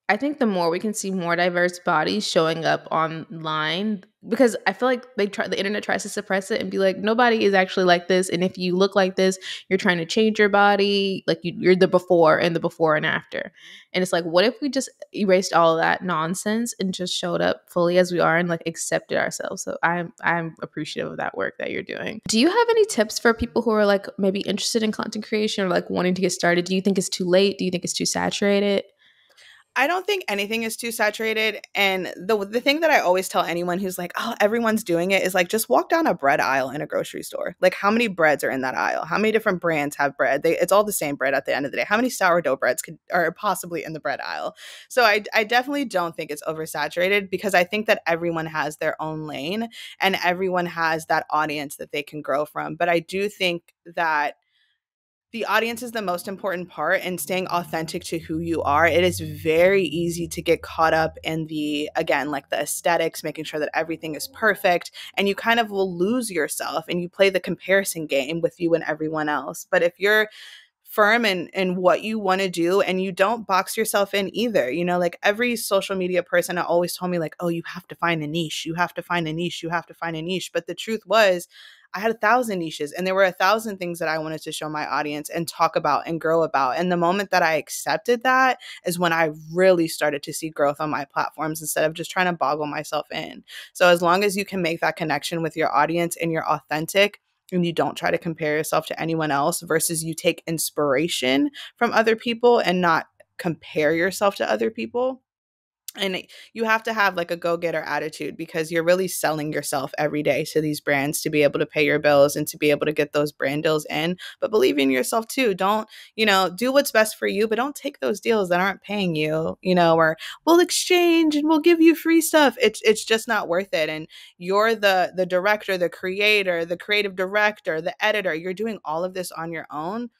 I think the more we can see more diverse bodies showing up online, because I feel like the internet tries to suppress it and be like, nobody is actually like this. And if you look like this, you're trying to change your body. Like you're the before and the before and after. And it's like, what if we just erased all of that nonsense and just showed up fully as we are and like accepted ourselves? So I'm appreciative of that work that you're doing. Do you have any tips for people who are like maybe interested in content creation or like wanting to get started? Do you think it's too late? Do you think it's too saturated? I don't think anything is too saturated. And the thing that I always tell anyone who's like, oh, everyone's doing it, is like, just walk down a bread aisle in a grocery store. Like, how many breads are in that aisle? How many different brands have bread? It's all the same bread at the end of the day. How many sourdough breads are possibly in the bread aisle? So I definitely don't think it's oversaturated, because I think that everyone has their own lane and everyone has that audience that they can grow from. But I do think that the audience is the most important part, and staying authentic to who you are. It is very easy to get caught up in again, like the aesthetics, making sure that everything is perfect, and you kind of will lose yourself and you play the comparison game with you and everyone else. But if you're firm in what you want to do, and you don't box yourself in either. Like every social media person always told me like, oh, you have to find a niche, you have to find a niche, you have to find a niche. But the truth was, I had 1,000 niches, and there were 1,000 things that I wanted to show my audience and talk about and grow about. And the moment that I accepted that is when I really started to see growth on my platforms instead of just trying to boggle myself in. So as long as you can make that connection with your audience and you're authentic, and you don't try to compare yourself to anyone else, versus you take inspiration from other people and not compare yourself to other people. And you have to have like a go-getter attitude, because you're really selling yourself every day to these brands to be able to pay your bills and to be able to get those brand deals in. But believe in yourself too. Don't, do what's best for you, but don't take those deals that aren't paying you, or we'll exchange and we'll give you free stuff. It's just not worth it. And you're the director, the creator, the creative director, the editor. You're doing all of this on your own.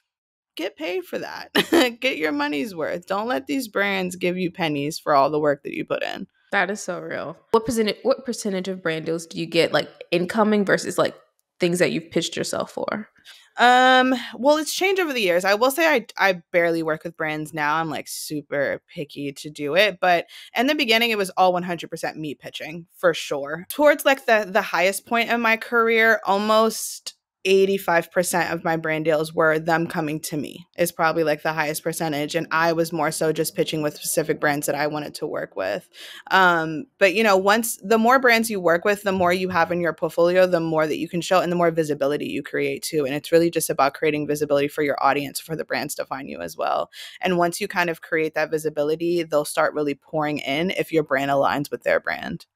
Get paid for that. Get your money's worth. Don't let these brands give you pennies for all the work that you put in. That is so real. What percentage of brand deals do you get like incoming versus like things that you've pitched yourself for? Well, it's changed over the years. I will say I barely work with brands now. I'm like super picky to do it, but in the beginning it was all 100% me pitching for sure. Towards like the highest point of my career, almost 85% of my brand deals were them coming to me, is probably like the highest percentage. And I was more so just pitching with specific brands that I wanted to work with. But once the more brands you work with, the more you have in your portfolio, the more that you can show and the more visibility you create too. And it's really just about creating visibility for your audience, for the brands to find you as well. And once you kind of create that visibility, they'll start really pouring in if your brand aligns with their brand.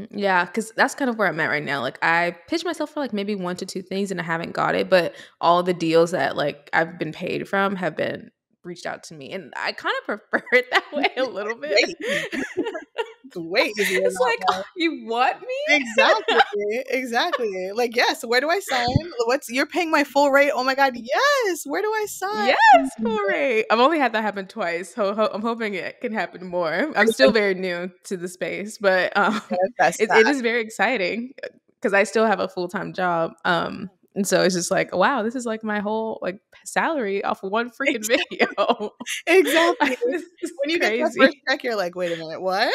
Yeah, because that's kind of where I'm at right now. Like I pitched myself for like maybe one to two things and I haven't got it, but all the deals that like I've been paid from have been reached out to me. And I kind of prefer it that way a little bit. Way easier. It's way easier It's that like, oh, way. you want me? Exactly. Exactly. Like, yes, where do I sign? You're paying my full rate? Oh my God, yes. Where do I sign? Yes, hooray. I've only had that happen twice. I'm hoping it can happen more. I'm still very new to the space, but Manifest it that. is very exciting because I still have a full-time job. And so it's just like, wow, this is like my whole like salary off of one freaking video. Exactly. This is When you get that first crazy. check, you're like, wait a minute, what?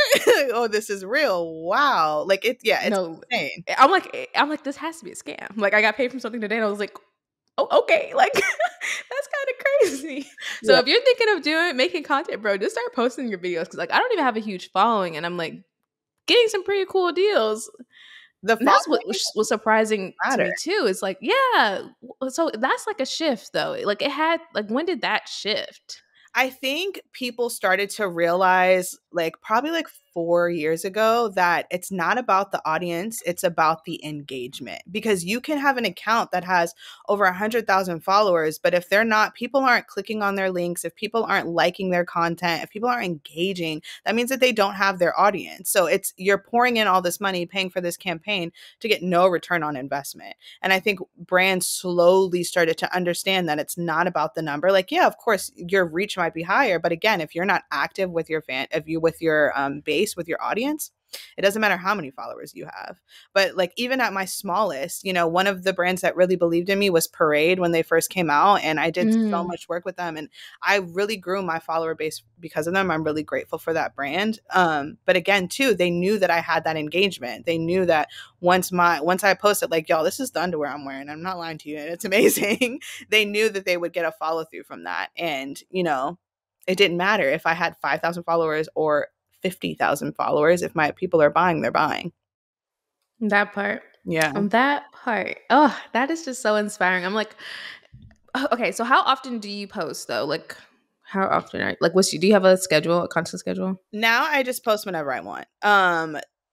Oh, this is real. Wow. Like it's No, insane. I'm like, this has to be a scam. Like I got paid from something today and I was like, oh, okay. Like that's kind of crazy. So Yeah. if you're thinking of making content, bro, just start posting your videos. Cause like I don't even have a huge following and I'm like getting some pretty cool deals. The And that's what following was surprising to matter. me too. It's like, yeah. So that's like a shift though. Like it had like when did that shift? I think people started to realize, like, probably like 4 years ago, that it's not about the audience, it's about the engagement. Because you can have an account that has over 100,000 followers, but if people aren't clicking on their links, if people aren't liking their content, if people aren't engaging, that means that they don't have their audience. So you're pouring in all this money, paying for this campaign to get no return on investment. And I think brands slowly started to understand that it's not about the number. Like, yeah, of course, your reach might be higher, but again, if you're not active with your base, with your audience, it doesn't matter how many followers you have. But like even at my smallest, one of the brands that really believed in me was Parade when they first came out, and I did so Mm. much work with them, and I really grew my follower base because of them. I'm really grateful for that brand. But again, too, they knew that I had that engagement. They knew that once I posted like, y'all, this is the underwear I'm wearing, I'm not lying to you, and it's amazing. They knew that they would get a follow through from that. And it didn't matter if I had 5,000 followers or 50,000 followers. If my people are buying, they're buying. That part. Yeah. That part. Oh, that is just so inspiring. I'm like, oh, okay, so how often do you post though? Like how often are like do you have a schedule, a constant schedule? Now I just post whenever I want.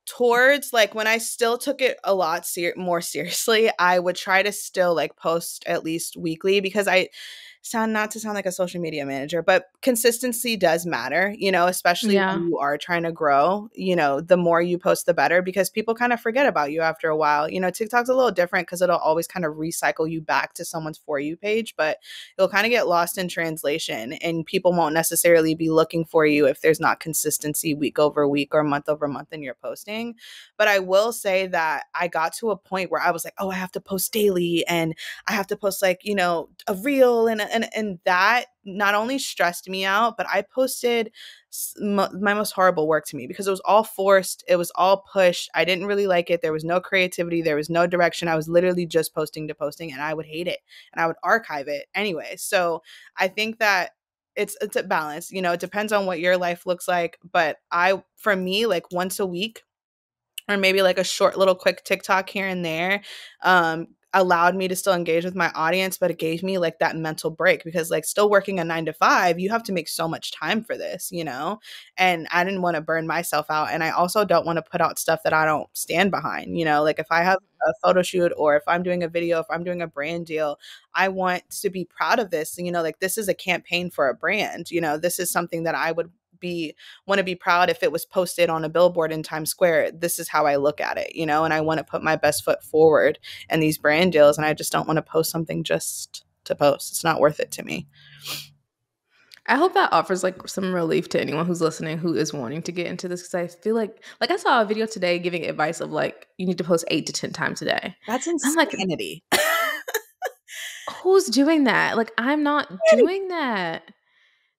Towards like when I still took it a lot more seriously, I would try to still like post at least weekly, because I sound not to sound like a social media manager, but consistency does matter, especially Yeah. when you are trying to grow. The more you post, the better, because people kind of forget about you after a while. TikTok's a little different because it'll always kind of recycle you back to someone's For You page, but you'll kind of get lost in translation, and people won't necessarily be looking for you if there's not consistency week over week or month over month in your posting. But I will say that I got to a point where I was like, oh, I have to post daily, and I have to post like, a reel and and that not only stressed me out, but I posted my most horrible work to me because it was all forced, it was all pushed. I didn't really like it. There was no creativity, there was no direction. I was literally just posting to posting, and I would hate it and I would archive it anyway. So I think that it's a balance. It depends on what your life looks like, but for me, like once a week or maybe like a short little quick TikTok here and there, allowed me to still engage with my audience, but it gave me like that mental break because like still working a 9 to 5, you have to make so much time for this. And I didn't want to burn myself out. And I also don't want to put out stuff that I don't stand behind. Like if I have a photo shoot or if I'm doing a video, if I'm doing a brand deal, I want to be proud of this. Like this is a campaign for a brand. This is something that I would want to be proud if it was posted on a billboard in Times Square. This is how I look at it. And I want to put my best foot forward in these brand deals. And I just don't want to post something just to post. It's not worth it to me. I hope that offers like some relief to anyone who's listening who is wanting to get into this, because I feel like I saw a video today giving advice of like you need to post 8 to 10 times a day. That's I'm like, insanity. who's doing that? Like, I'm not doing that.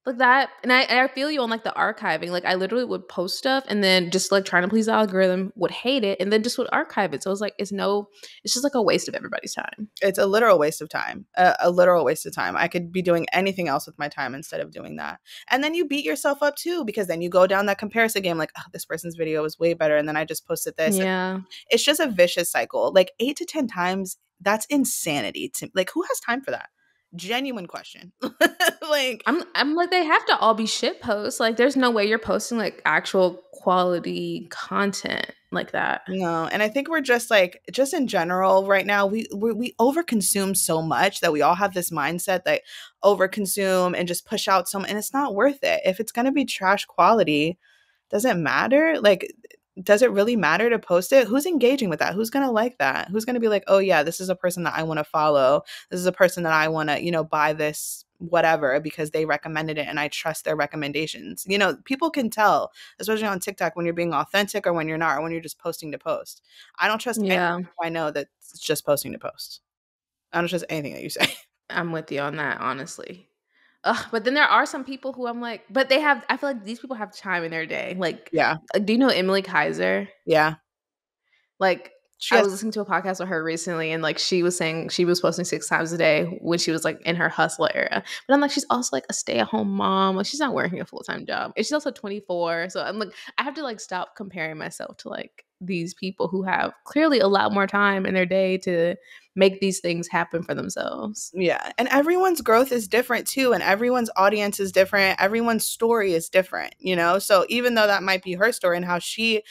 Like that, and I feel you on like the archiving. Like I literally would post stuff and then just like trying to please the algorithm, would hate it, and then just would archive it. So it's like it's just like a waste of everybody's time. It's a literal waste of time. A literal waste of time. I could be doing anything else with my time instead of doing that. And then you beat yourself up too, because then you go down that comparison game like, oh, this person's video was way better, and then I just posted this. Yeah. It's just a vicious cycle. Like 8 to 10 times, that's insanity. Like who has time for that? Genuine question. Like I'm like, they have to all be shit posts. Like there's no way you're posting like actual quality content like that. No, and I think we're just in general right now, we overconsume so much that we all have this mindset that overconsume and just push out some, and it's not worth it. If it's going to be trash quality, does it matter? Like, does it really matter to post it? Who's engaging with that? Who's going to like that? Who's going to be like, oh yeah, this is a person that I want to follow. This is a person that I want to, buy this whatever because they recommended it and I trust their recommendations. People can tell, especially on TikTok, when you're being authentic or when you're not, or when you're just posting to post. I don't trust anything I know that it's just posting to post. I don't trust anything that you say. I'm with you on that, honestly. But then there are some people who I'm like, but I feel like these people have time in their day. Like, Yeah. Do you know Emily Kaiser? Yeah. Like, I was listening to a podcast with her recently, and like she was saying she was posting 6 times a day when she was like in her hustle era. But I'm like, she's also like a stay-at-home mom. Like she's not working a full-time job. And she's also 24. So I'm like, I have to like stop comparing myself to like these people who have clearly a lot more time in their day to make these things happen for themselves. Yeah. And everyone's growth is different too. And everyone's audience is different. Everyone's story is different, So even though that might be her story and how she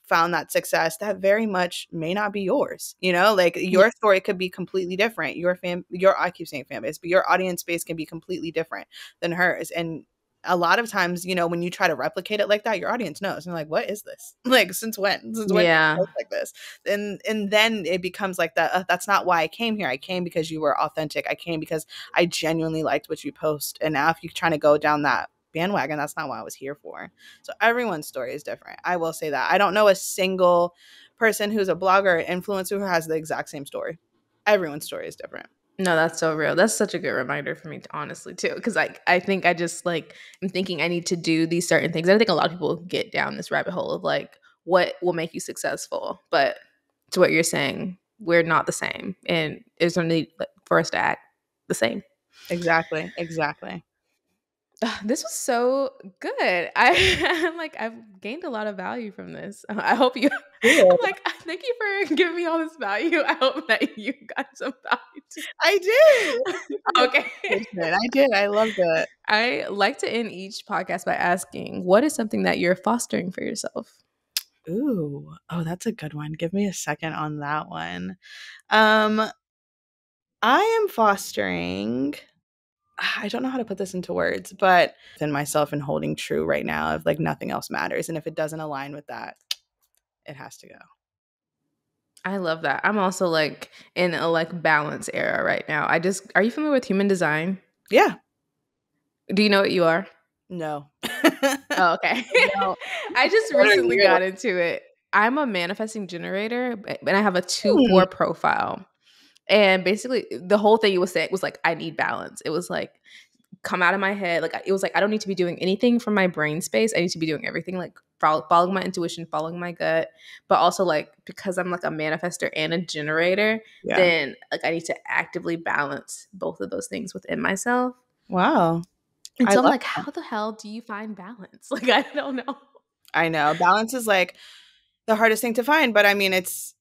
found that success, that very much may not be yours. Like your story could be completely different. I keep saying fan base, but your audience base can be completely different than hers. And a lot of times, when you try to replicate it like that, your audience knows. And like, what is this? Like, since when? Since when Yeah. did you post like this? And then it becomes like that. That's not why I came here. I came because you were authentic. I came because I genuinely liked what you post. And now if you're trying to go down that bandwagon, that's not what I was here for. So everyone's story is different. I will say that. I don't know a single person who's a blogger or influencer who has the exact same story. Everyone's story is different. No, that's so real. That's such a good reminder for me, honestly, too. Because I think I just like I'm thinking I need to do these certain things. I think a lot of people get down this rabbit hole of like what will make you successful. But to what you're saying, we're not the same, and there's no need for us to act the same. Exactly. This was so good. I'm like, I've gained a lot of value from this. I hope you. Yeah. I'm like, thank you for giving me all this value. I hope that you got some value too. I did. Okay. I did. I loved it. I like to end each podcast by asking, what is something that you're fostering for yourself? Ooh. Oh, that's a good one. Give me a second on that one. I am fostering, I don't know how to put this into words, but in myself and holding true right now of like nothing else matters. And if it doesn't align with that, it has to go. I love that. I'm also like in a like balance era right now. Are you familiar with human design? Yeah. Do you know what you are? No. Oh, okay. No. I just recently got into it. I'm a manifesting generator, and I have a 2-4 profile. And basically, the whole thing it was saying was like, I need balance. It was like, come out of my head. Like, it was like, I don't need to be doing anything from my brain space. I need to be doing everything like following my intuition, following my gut. But also, like, because I'm like a manifester and a generator, Yeah. then like I need to actively balance both of those things within myself. Wow. And I so I'm love like, that. how the hell do you find balance? Like, I don't know. I know. Balance is like the hardest thing to find, but I mean it's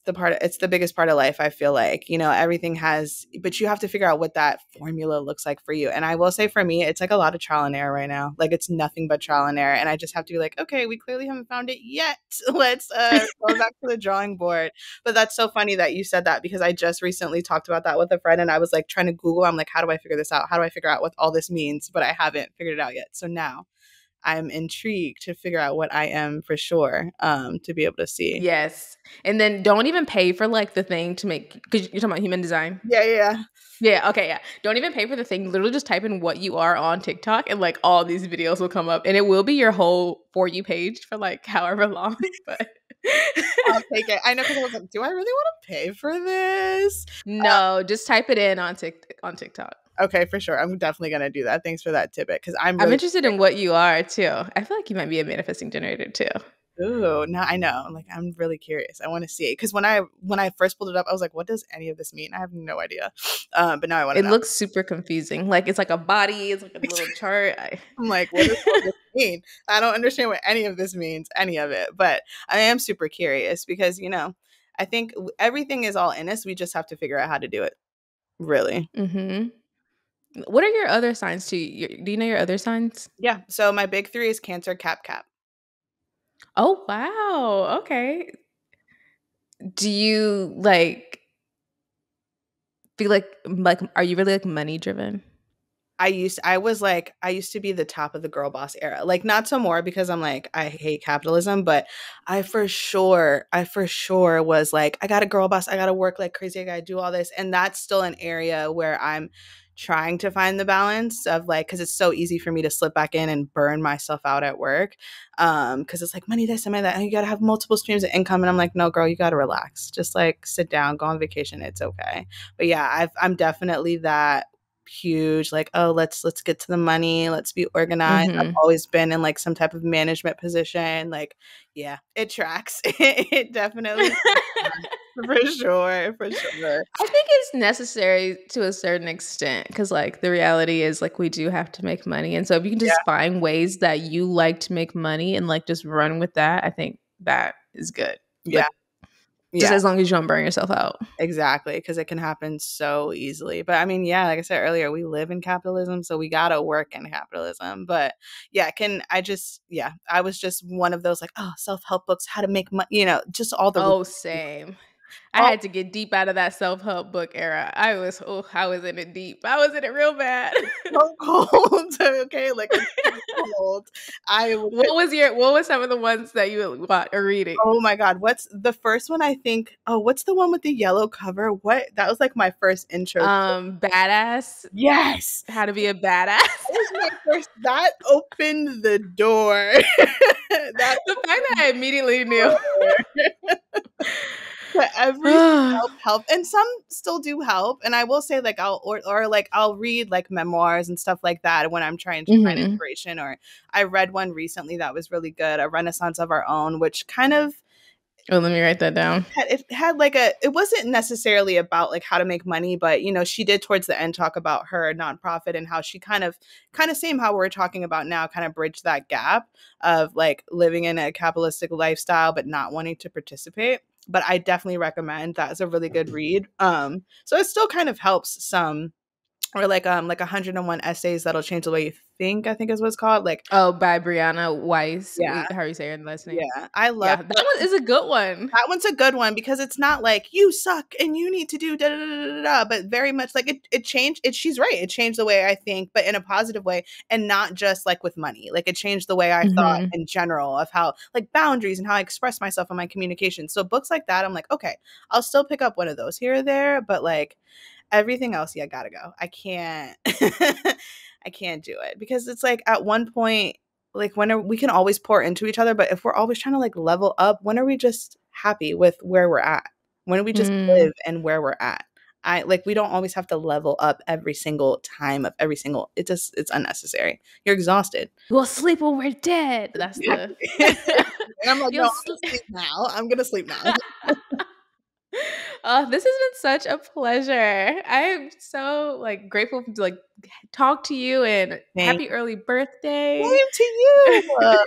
the biggest part of life, I feel like. Everything has, but you have to figure out what that formula looks like for you. And I will say for me, it's like a lot of trial and error right now. Like it's nothing but trial and error. And I just have to be like, okay, we clearly haven't found it yet. Let's go back to the drawing board. But that's so funny that you said that because I just recently talked about that with a friend and I was like trying to Google. I'm like, how do I figure this out? How do I figure out what all this means? But I haven't figured it out yet. So now I'm intrigued to figure out what I am for sure, to be able to see. Yes. And then don't even pay for like the thing to make, because you're talking about human design. Yeah, yeah, yeah. Yeah. Okay. Yeah. Don't even pay for the thing. Literally just type in what you are on TikTok and like all these videos will come up and it will be your whole For You page for like however long. But I'll take it. I know because I was like, do I really want to pay for this? no, just type it in on TikTok. Okay, for sure. I'm definitely gonna do that. Thanks for that tidbit because I'm I'm really interested in what you are too. I feel like you might be a manifesting generator too. ooh, now I know. Like I'm really curious. I want to see it because when I first pulled it up, I was like, what does any of this mean? I have no idea. But now I want to It know. looks super confusing. Like it's like a body, it's like a little chart. I'm like, what does all this mean? I don't understand what any of this means, any of it. But I am super curious because I think everything is all in us. We just have to figure out how to do it. Really. Mm-hmm. What are your other signs too? Do you know your other signs? Yeah. So my big three is Cancer, Cap, Cap. Oh wow. Okay. Do you like feel like are you really like money driven? I used to be the top of the girl boss era. Like not so more because I'm like I hate capitalism, but I for sure was like I got a girl boss, I got to work like crazy, I got to do all this, and that's still an area where I'm trying to find the balance of like cuz it's so easy for me to slip back in and burn myself out at work. Cuz it's like money this and money that and you got to have multiple streams of income and I'm like no girl, you got to relax. Just like sit down, go on vacation, it's okay. But yeah, I'm definitely that huge like oh let's get to the money, let's be organized. I've Mm-hmm. always been in like some type of management position, like yeah, it tracks. It definitely for sure. I think it's necessary to a certain extent because, like, the reality is, like, we do have to make money. And so, if you can Yeah, just find ways that you like to make money and, like, just run with that, I think that is good. yeah, Like, just yeah, as long as you don't burn yourself out. exactly, because it can happen so easily. But I mean yeah, like I said earlier, we live in capitalism, so we gotta work in capitalism. But yeah, can I just yeah, I was just one of those like oh self-help books, how to make money, just all the Oh, same. I all had to get deep out of that self help book era. I was in it deep. I was in it real bad. so cold. Okay, like it's so cold. I was What was some of the ones that you are reading? oh my god, what's the first one I think? Oh, what's the one with the yellow cover? What? That was like my first intro. Badass. Yes. How to be a badass. That was my first that opened the door. That The fact that I immediately knew. door to every self-help and some still do help. And I will say like or like I'll read like memoirs and stuff like that when I'm trying to find Mhm. inspiration. Or I read one recently that was really good, A Renaissance of Our Own, which kind of Oh, let me write that down. it had like a it wasn't necessarily about like how to make money, but she did towards the end talk about her nonprofit and how she kind of same how we're talking about now, kind of bridged that gap of like living in a capitalistic lifestyle but not wanting to participate. But I definitely recommend that as a really good read. So it still kind of helps some, or like 101 essays that'll change the way you think, I think is what it's called. Like Oh, by Brianna Weiss. yeah, How you say her last name? yeah. I Yeah, love that one is a good one. that one's a good one because it's not like you suck and you need to do da da da da da, da, but very much like it changed it. She's right. It changed the way I think, but in a positive way, and not just like with money. Like it changed the way I thought Mhm. in general of how like boundaries and how I express myself in my communication. So books like that, I'm like, okay, I'll still pick up one of those here or there, but like everything else, yeah, gotta go. I can't I can't do it because it's like at one point, like when are we can always pour into each other, but if we're always trying to like level up, when are we just happy with where we're at? When do we just Mm. live and where we're at? We don't always have to level up every single time of every single, it's unnecessary. You're exhausted. We'll sleep when we're dead. That's the Exactly. And I'm like, no, you'll I'm gonna sleep now. I'm gonna sleep now. Oh, this has been such a pleasure. I'm so like grateful to like talk to you, and Thank happy early birthday. Same to you.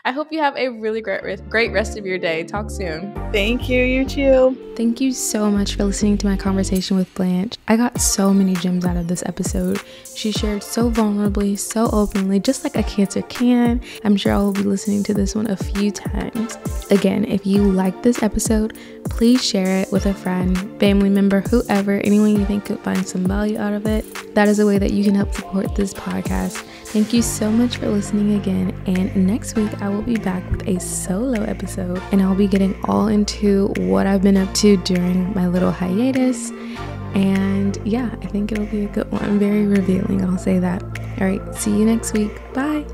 I hope you have a really great rest of your day. Talk soon. Thank you. You too. Thank you so much for listening to my conversation with Blanche. I got so many gems out of this episode. She shared so vulnerably, so openly, just like a cancer can. I'm sure I will be listening to this one a few times. Again, if you like this episode, please share it with a friend, family member, whoever, anyone you think could find some value out of it. That is a way that you can help support this podcast. Thank you so much for listening again, and next week I will be back with a solo episode, and I'll be getting all into what I've been up to during my little hiatus. And yeah, I think it'll be a good one. Very revealing, I'll say that. All right, see you next week. Bye.